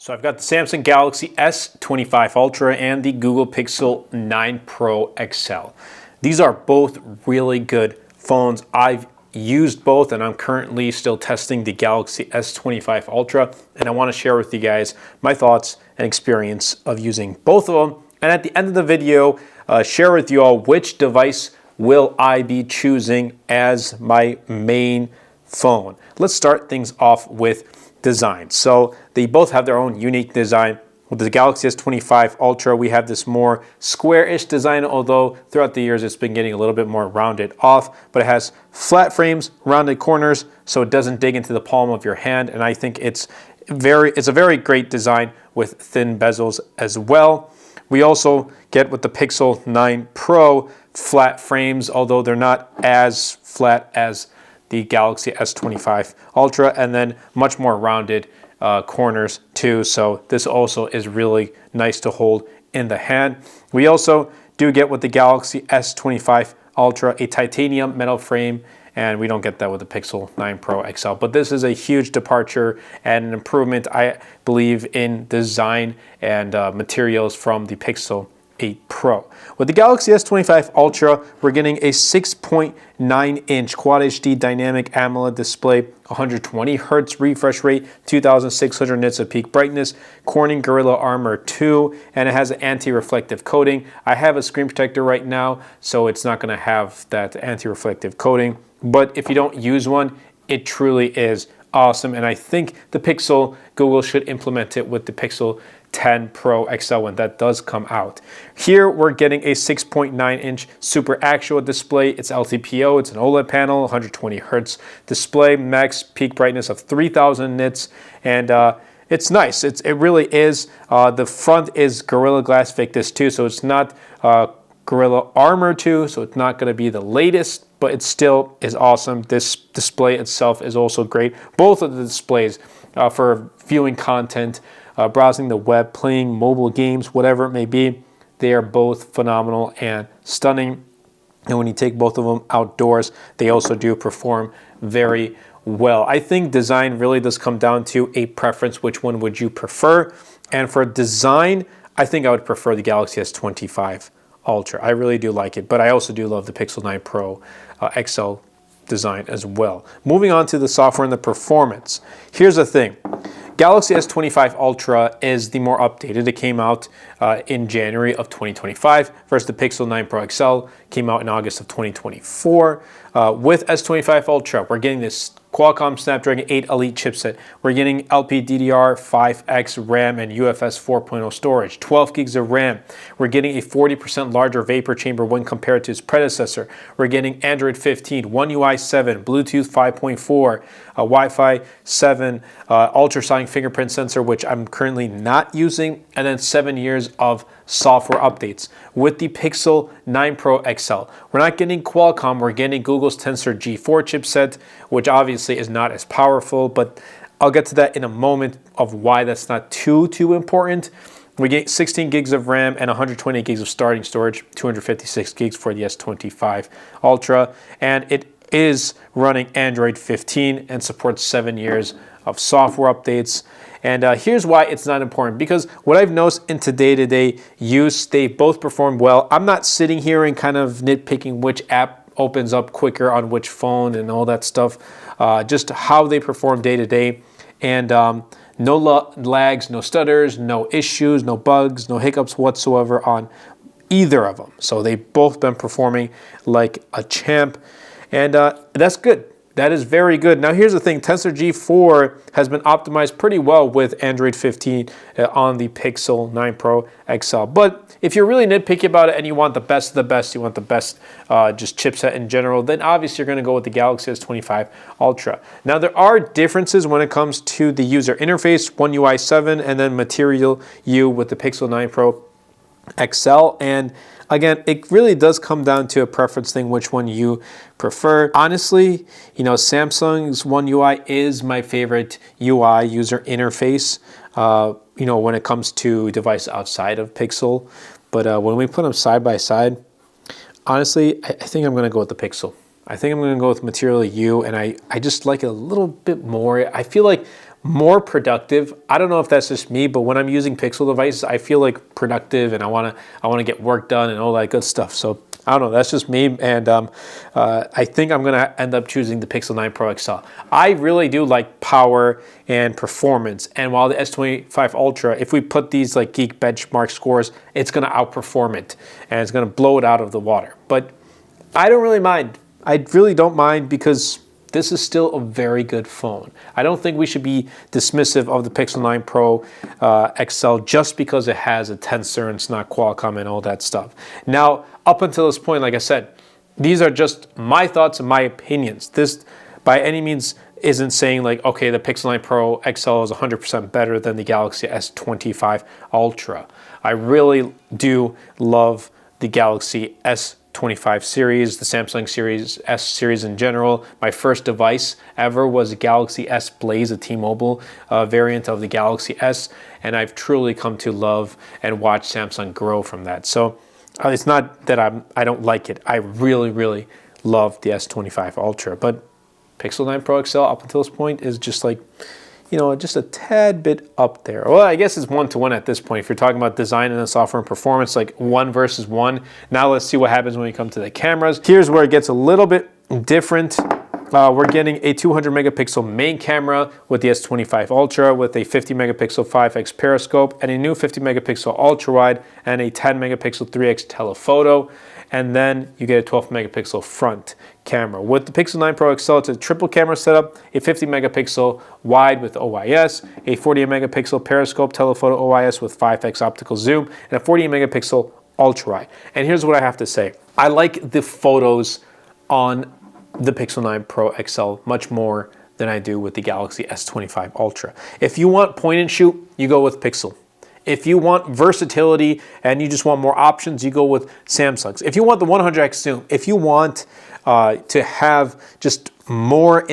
So I've got the Samsung Galaxy S25 Ultra and the Google Pixel 9 Pro XL. These are both really good phones. I've used both and I'm currently still testing the Galaxy S25 Ultra, and I want to share with you guys my thoughts and experience of using both of them. And at the end of the video, share with you all which device will I be choosing as my main phone. Let's start things off with design. So they both have their own unique design. With the Galaxy S25 Ultra, we have this more square-ish design, although throughout the years it's been getting a little bit more rounded off, but it has flat frames, rounded corners, so it doesn't dig into the palm of your hand, and I think it's a very great design with thin bezels as well. We also get with the Pixel 9 Pro flat frames, although they're not as flat as the Galaxy S25 Ultra, and then much more rounded corners too. So this also is really nice to hold in the hand. We also do get with the Galaxy S25 Ultra a titanium metal frame, and we don't get that with the Pixel 9 Pro XL. But this is a huge departure and an improvement, I believe, in design and materials from the Pixel 8 Pro. With the Galaxy S25 Ultra, we're getting a 6.9-inch Quad HD dynamic AMOLED display, 120 Hz refresh rate, 2600 nits of peak brightness, Corning Gorilla Armor 2, and it has an anti-reflective coating. I have a screen protector right now, so it's not going to have that anti-reflective coating, but if you don't use one, it truly is awesome, and I think the Google should implement it with the Pixel 10 Pro XL when that does come out. Here we're getting a 6.9-inch Super Actual display. It's LTPO, it's an OLED panel, 120 Hz display, max peak brightness of 3000 nits, and it's nice. It really is. The front is Gorilla Glass Victus 2, so it's not Gorilla Armor 2, so it's not going to be the latest, but it still is awesome. This display itself is also great. Both of the displays for viewing content, browsing the web, playing mobile games, whatever it may be, they are both phenomenal and stunning. And when you take both of them outdoors, they also do perform very well. I think design really does come down to a preference. Which one would you prefer? And for design, I think I would prefer the Galaxy S25 Ultra. I really do like it, but I also do love the Pixel 9 Pro XL design as well. Moving on to the software and the performance. Here's the thing. Galaxy S25 Ultra is the more updated. It came out in January of 2025, versus the Pixel 9 Pro XL came out in August of 2024. With S25 Ultra, we're getting this Qualcomm Snapdragon 8 Elite chipset. We're getting LPDDR5X RAM and UFS 4.0 storage, 12 gigs of RAM. We're getting a 40% larger vapor chamber when compared to its predecessor. We're getting Android 15, One UI 7, Bluetooth 5.4, Wi-Fi 7, ultrasonic fingerprint sensor, which I'm currently not using, and then 7 years of software updates. With the Pixel 9 Pro XL, we're not getting Qualcomm, we're getting Google's Tensor G4 chipset, which obviously is not as powerful, but I'll get to that in a moment of why that's not too important. We get 16 gigs of RAM and 120 gigs of starting storage, 256 gigs for the S25 Ultra, and it is running Android 15 and supports 7 years of software updates. And here's why it's not important, because what I've noticed into day-to-day use, they both perform well. I'm not sitting here and kind of nitpicking which app opens up quicker on which phone and all that stuff, just how they perform day-to-day. And no lags, no stutters, no issues, no bugs, no hiccups whatsoever on either of them. So they've both been performing like a champ, and that's good. That is very good. Now here's the thing, Tensor G4 has been optimized pretty well with Android 15 on the Pixel 9 Pro XL. But if you're really nitpicky about it and you want the best of the best, you want the best just chipset in general, then obviously you're going to go with the Galaxy S25 Ultra. Now there are differences when it comes to the user interface, One UI 7 and then Material U with the Pixel 9 Pro XL, and again, it really does come down to a preference thing, which one you prefer. Honestly, you know, Samsung's One UI is my favorite UI user interface, you know, when it comes to devices outside of Pixel. But when we put them side by side, honestly, I think I'm going to go with the Pixel. I think I'm going to go with Material U, and I just like it a little bit more. I feel like more productive. I don't know if that's just me, but when I'm using Pixel devices, I feel like productive and I want to get work done and all that good stuff. So I don't know, that's just me, and I think I'm gonna end up choosing the Pixel 9 Pro XL. I really do like power and performance, and while the S25 Ultra, if we put these like geek benchmark scores, it's gonna outperform it, and it's gonna blow it out of the water. But I don't really mind. I really don't mind because this is still a very good phone. I don't think we should be dismissive of the Pixel 9 Pro XL just because it has a Tensor and it's not Qualcomm and all that stuff. Now, up until this point, like I said, these are just my thoughts and my opinions. This, by any means, isn't saying like, okay, the Pixel 9 Pro XL is 100% better than the Galaxy S25 Ultra. I really do love the Galaxy S25 series, the Samsung series, S series in general. My first device ever was a Galaxy S Blaze, a T-Mobile variant of the Galaxy S, and I've truly come to love and watch Samsung grow from that. So it's not that I don't like it. I really, really love the S25 Ultra, but Pixel 9 Pro XL up until this point is just like, you know, just a tad bit up there. Well, I guess it's 1-to-1 at this point. If you're talking about design and then software and performance, like 1 versus 1. Now let's see what happens when we come to the cameras. Here's where it gets a little bit different. We're getting a 200 megapixel main camera with the S25 Ultra with a 50 megapixel 5x periscope and a new 50 megapixel ultra wide and a 10 megapixel 3x telephoto. And then you get a 12 megapixel front camera. With the Pixel 9 Pro XL, it's a triple camera setup, a 50 megapixel wide with OIS, a 40 megapixel periscope telephoto OIS with 5x optical zoom, and a 40 megapixel ultra wide. And here's what I have to say. I like the photos on the Pixel 9 Pro XL much more than I do with the Galaxy S25 Ultra. If you want point and shoot, you go with Pixel. If you want versatility and you just want more options, you go with Samsung's. If you want the 100x zoom, if you want to have just more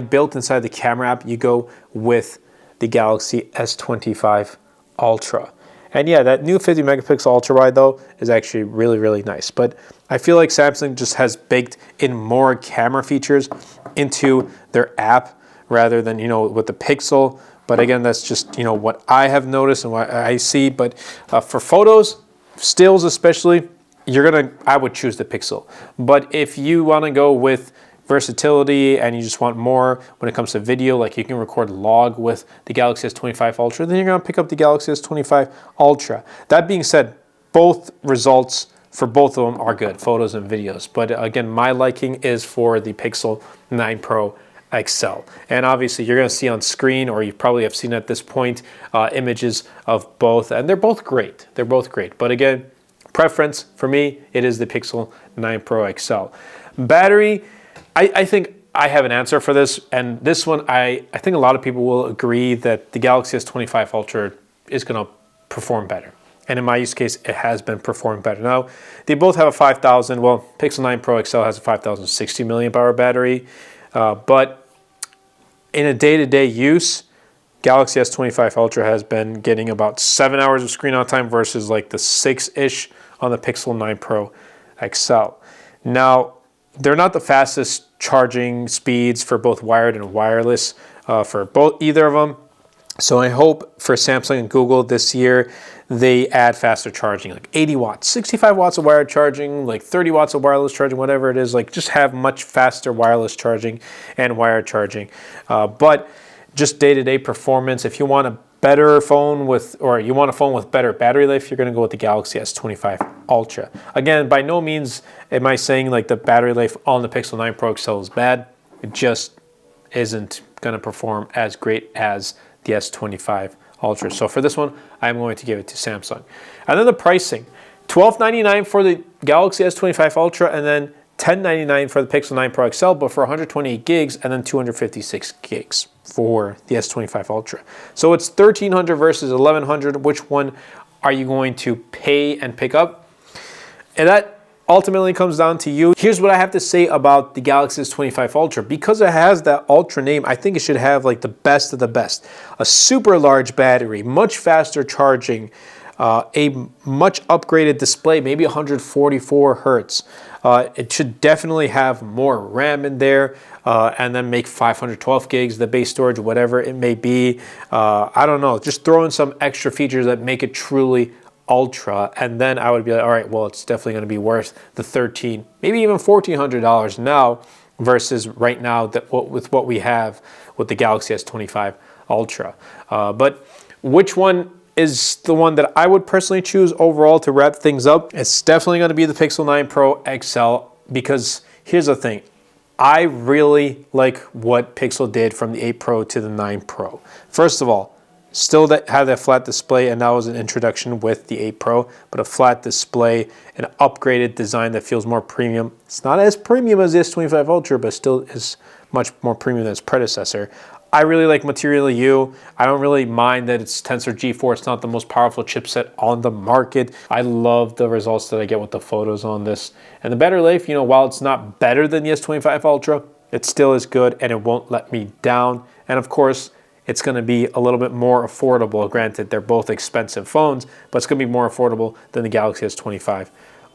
built inside the camera app, you go with the Galaxy S25 Ultra. And yeah, that new 50 megapixel ultra wide though is actually really, really nice. But I feel like Samsung just has baked in more camera features into their app rather than, you know, with the Pixel. But again, that's just, you know, what I have noticed and what I see. But for photos, stills especially, I would choose the Pixel. But if you want to go with versatility and you just want more when it comes to video, like you can record log with the Galaxy S25 Ultra, then you're going to pick up the Galaxy S25 Ultra. That being said, both results for both of them are good, photos and videos. But again, my liking is for the Pixel 9 Pro XL. And obviously you're going to see on screen, or you probably have seen at this point, images of both, and they're both great. They're both great. But again, preference for me, it is the Pixel 9 Pro XL. Battery, I think I have an answer for this, and this one, I think a lot of people will agree that the Galaxy S25 Ultra is going to perform better. And in my use case, it has been performing better. Now, they both have a 5,000, well, Pixel 9 Pro XL has a 5,060 milliamp hour battery, but in a day-to-day use, Galaxy S25 Ultra has been getting about 7 hours of screen on time versus like the 6-ish on the Pixel 9 Pro XL. Now, they're not the fastest charging speeds for both wired and wireless for either of them. So I hope for Samsung and Google this year, they add faster charging, like 80 watts, 65 watts of wired charging, like 30 watts of wireless charging, whatever it is, like just have much faster wireless charging and wired charging. But just day-to-day performance, if you want a better phone or you want a phone with better battery life, you're gonna go with the Galaxy S25 Ultra. Again, by no means am I saying like the battery life on the Pixel 9 Pro XL is bad. It just isn't gonna perform as great as the S25 Ultra. So for this one, I'm going to give it to Samsung. And then the pricing, $1299 for the Galaxy S25 Ultra, and then $1099 for the Pixel 9 Pro XL, but for 128 gigs and then 256 gigs for the S25 Ultra. So it's $1,300 versus $1,100. Which one are you going to pay and pick up? And that ultimately comes down to you. Here's what I have to say about the Galaxy S25 Ultra. Because it has that Ultra name, I think it should have like the best of the best. A super large battery, much faster charging, a much upgraded display, maybe 144 hertz. It should definitely have more RAM in there, and then make 512 gigs, the base storage, whatever it may be. I don't know, just throw in some extra features that make it truly ultra, and then I would be like, all right, well, it's definitely going to be worth the $1,300, maybe even $1,400 now, versus right now that with what we have with the Galaxy S25 Ultra. But which one is the one that I would personally choose overall to wrap things up? It's definitely going to be the Pixel 9 Pro XL, because here's the thing. I really like what Pixel did from the 8 Pro to the 9 Pro. First of all, still have that flat display, and that was an introduction with the 8 Pro, but a flat display, an upgraded design that feels more premium. It's not as premium as the S25 Ultra, but still is much more premium than its predecessor. I really like Material U. I don't really mind that it's Tensor G4. It's not the most powerful chipset on the market. I love the results that I get with the photos on this. And the battery life, you know, while it's not better than the S25 Ultra, it still is good and it won't let me down. And of course, it's going to be a little bit more affordable. Granted, they're both expensive phones, but it's going to be more affordable than the Galaxy S25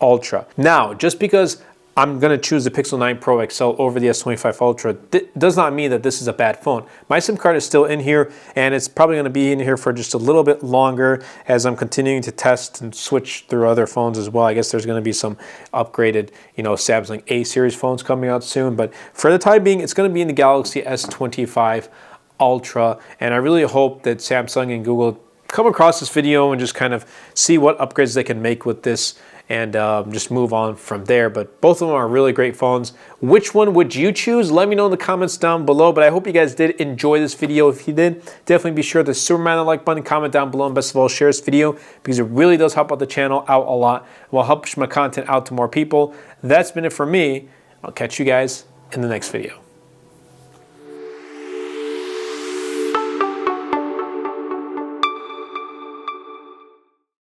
Ultra. Now, just because I'm going to choose the Pixel 9 Pro XL over the S25 Ultra does not mean that this is a bad phone. My SIM card is still in here, and it's probably going to be in here for just a little bit longer as I'm continuing to test and switch through other phones as well. I guess there's going to be some upgraded, you know, Samsung A series phones coming out soon, but for the time being, it's going to be in the Galaxy S25 Ultra, and I really hope that Samsung and Google come across this video and just kind of see what upgrades they can make with this, and just move on from there. But both of them are really great phones. Which one would you choose? Let me know in the comments down below. But I hope you guys did enjoy this video. If you did, definitely be sure to superman the like button, comment down below, and best of all, share this video, because it really does help out the channel out a lot and will help push my content out to more people. That's been it for me. I'll catch you guys in the next video.